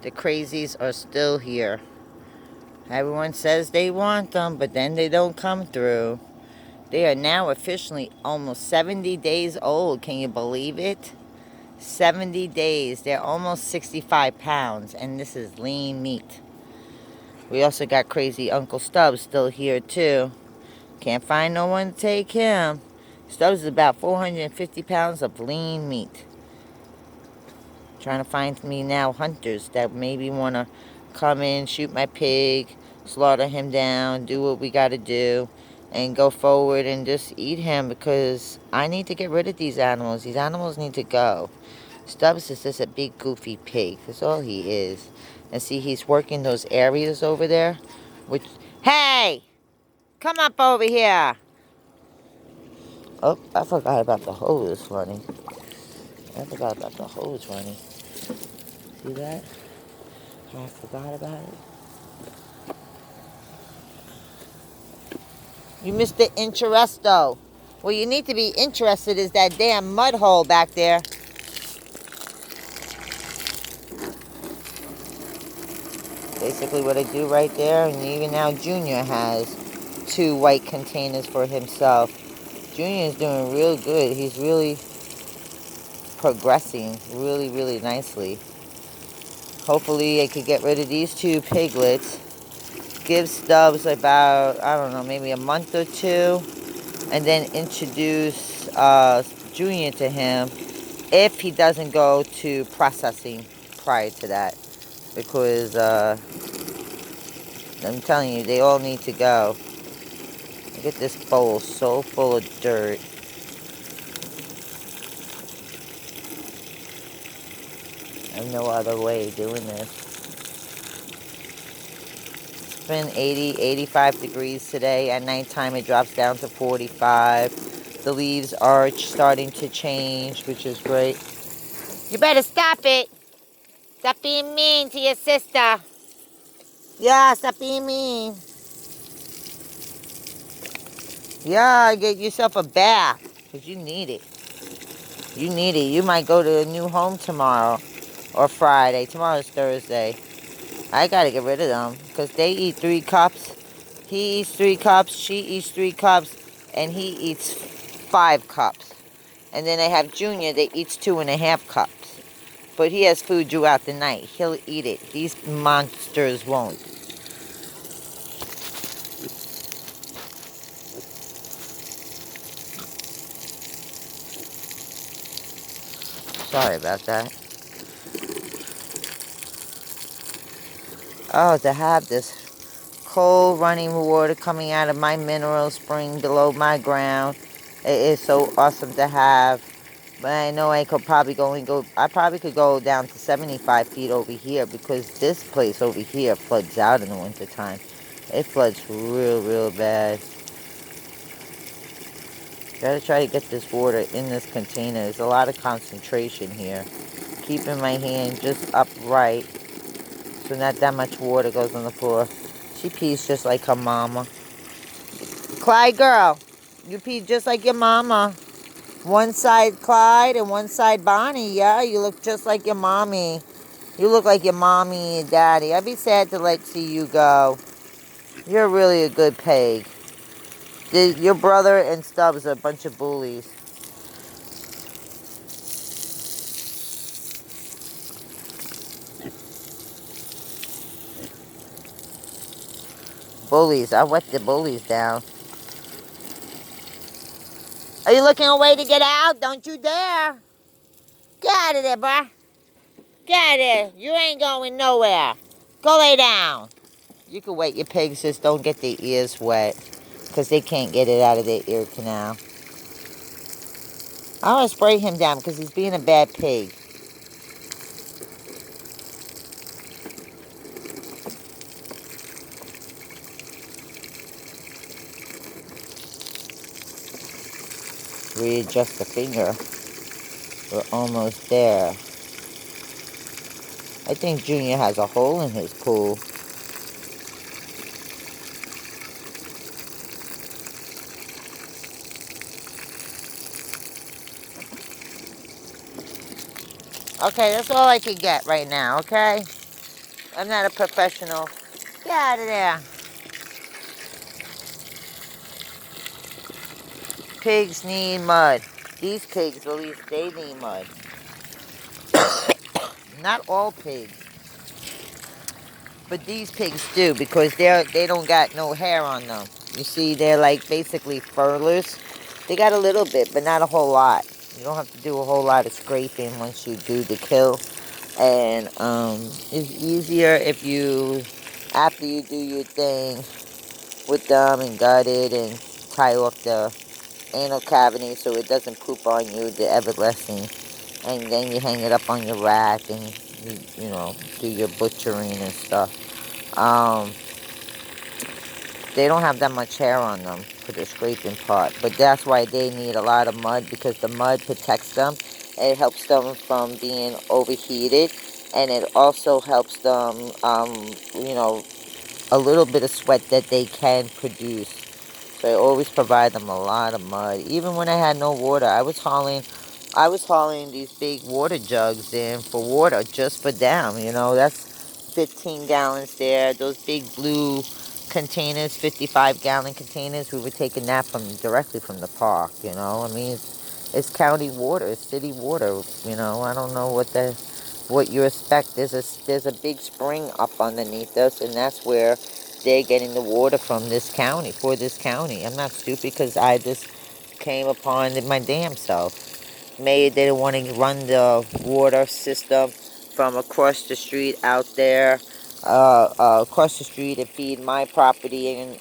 The crazies are still here. Everyone says they want them, but then they don't come through. They are now officially almost 70 days old. Can you believe it? 70 days. They're almost 65 pounds, and this is lean meat. We also got crazy Uncle Stubbs still here, too. Can't find no one to take him. Stubbs is about 450 pounds of lean meat. Trying to find me now hunters that maybe want to come in, shoot my pig, slaughter him down, do what we got to do, and go forward and just eat him, because I need to get rid of these animals. These animals need to go. Stubbs is just a big goofy pig. That's all he is. And see, he's working those areas over there. Which, hey! Come up over here! Oh, I forgot about the hose running. I forgot about the hose running. See that? I forgot about it. You missed the interesto. What you need to be interested is that damn mud hole back there. Basically what I do right there, and even now Junior has 2 white containers for himself. Junior is doing real good. He's really progressing really, really nicely. Hopefully I could get rid of these 2 piglets. Give Stubbs about, I don't know, maybe a month or 2. And then introduce Junior to him if he doesn't go to processing prior to that. Because I'm telling you, they all need to go. Look at this bowl, so full of dirt. I have no other way of doing this. It's been 80, 85 degrees today. At nighttime, it drops down to 45. The leaves are starting to change, which is great. You better stop it. Stop being mean to your sister. Yeah, stop being mean. Yeah, get yourself a bath, because you need it. You need it. You might go to a new home tomorrow or Friday. Tomorrow's Thursday. I gotta get rid of them because they eat 3 cups. He eats 3 cups, she eats 3 cups, and he eats 5 cups. And then I have Junior that eats 2.5 cups. But he has food throughout the night. He'll eat it. These monsters won't. Sorry about that. Oh, to have this cold running water coming out of my mineral spring below my ground. It is so awesome to have. But I know I could probably I probably could go down to 75 feet over here, because this place over here floods out in the wintertime. It floods real, real bad. Gotta try to get this water in this container. There's a lot of concentration here. Keeping my hand just upright so not that much water goes on the floor. She pees just like her mama. Clyde girl, you pee just like your mama. One side Clyde and one side Bonnie. Yeah, you look just like your mommy. You look like your mommy and daddy. I'd be sad to see you go. You're really a good pig. Your brother and Stubbs are a bunch of bullies. Bullies. I wet the bullies down. Are you looking a way to get out? Don't you dare. Get out of there, bruh. Get out of there. You ain't going nowhere. Go lay down. You can wet your pigs, just don't get their ears wet, because they can't get it out of their ear canal. I want to spray him down because he's being a bad pig. Readjust the finger. We're almost there. I think Junior has a hole in his pool. Okay, that's all I can get right now, okay? I'm not a professional. Get out of there. Pigs need mud. These pigs, at least, they need mud. Not all pigs, but these pigs do because they don't got no hair on them. You see, they're like basically furless. They got a little bit, but not a whole lot. You don't have to do a whole lot of scraping once you do the kill. And it's easier if you, after you do your thing with them and gut it and tie off the anal cavity so it doesn't poop on you, the everlasting. And then you hang it up on your rack and you know, do your butchering and stuff. They don't have that much hair on them for the scraping part, but that's why they need a lot of mud, because the mud protects them. It helps them from being overheated, and it also helps them, you know, a little bit of sweat that they can produce. So I always provide them a lot of mud. Even when I had no water, I was hauling these big water jugs in for water just for them. You know, that's 15 gallons there. Those big blue containers, 55-gallon containers, we were taking that directly from the park. You know, I mean, it's county water, it's city water. You know, I don't know what you expect. There's a big spring up underneath us, and that's where they're getting the water from this county, for this county. I'm not stupid because I just came upon it my damn self. Maybe they didn't want to run the water system from across the street out there, across the street and feed my property and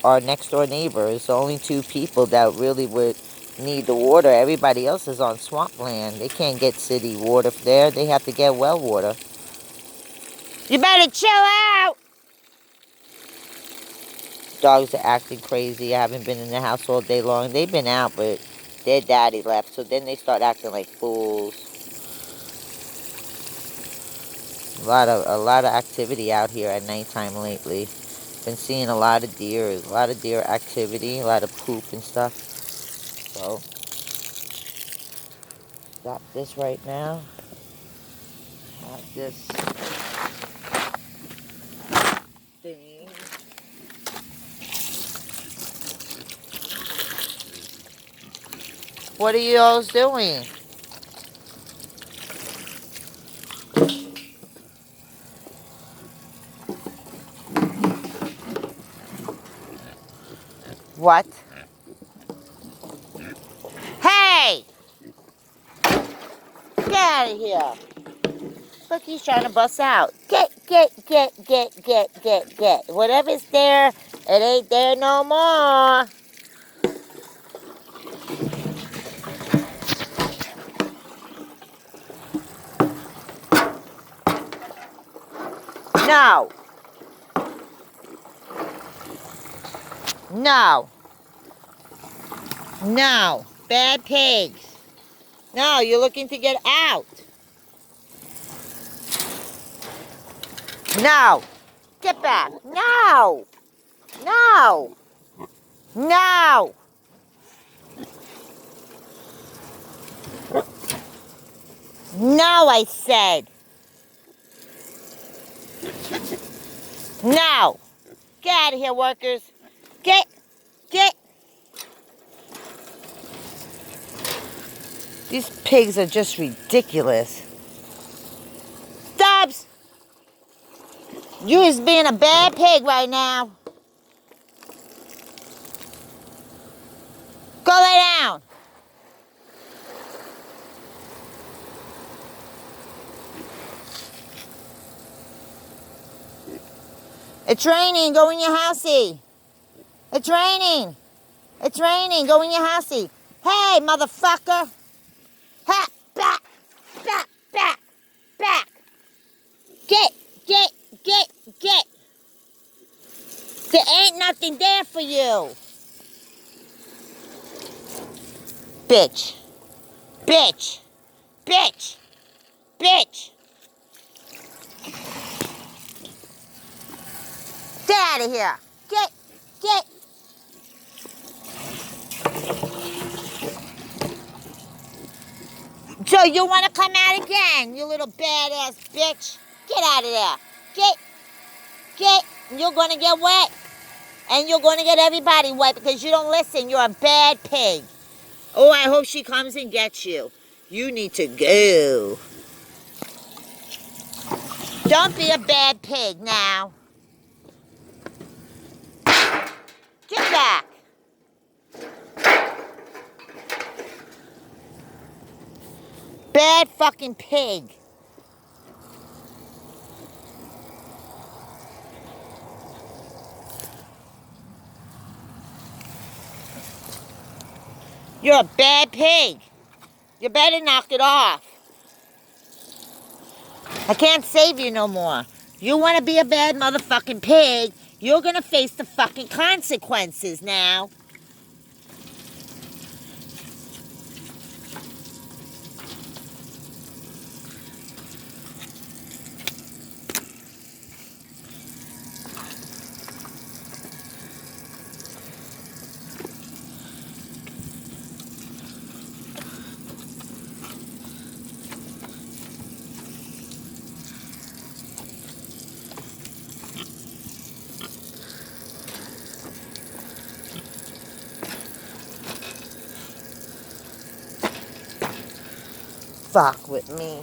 our next door neighbors. The only two people that really would need the water. Everybody else is on swampland. They can't get city water there. They have to get well water. You better chill out! Dogs are acting crazy. I haven't been in the house all day long. They've been out, but their daddy left. So then they start acting like fools. A lot of activity out here at nighttime lately. Been seeing a lot of deer activity, a lot of poop and stuff. So stop this right now. Have this thing. What are you all doing? What? Hey! Get out of here. Look, he's trying to bust out. Get. Whatever's there, it ain't there no more. No. No. No. Bad pigs. No, you're looking to get out. No. Get back. No. No. No. No, I said. No. Get out of here, workers. Get. These pigs are just ridiculous. Stubbs! You is being a bad pig right now. Go lay down. It's raining. Go in your housey. It's raining. It's raining. Go in your housey. Hey, motherfucker. Ha! Back. Get. There ain't nothing there for you. Bitch. Get out of here. Get. So you want to come out again, you little badass bitch? Get out of there. Get, get. You're going to get wet. And you're going to get everybody wet because you don't listen. You're a bad pig. Oh, I hope she comes and gets you. You need to go. Don't be a bad pig now. Get back. Bad fucking pig. You're a bad pig. You better knock it off. I can't save you no more. You want to be a bad motherfucking pig, you're going to face the fucking consequences now. Fuck with me.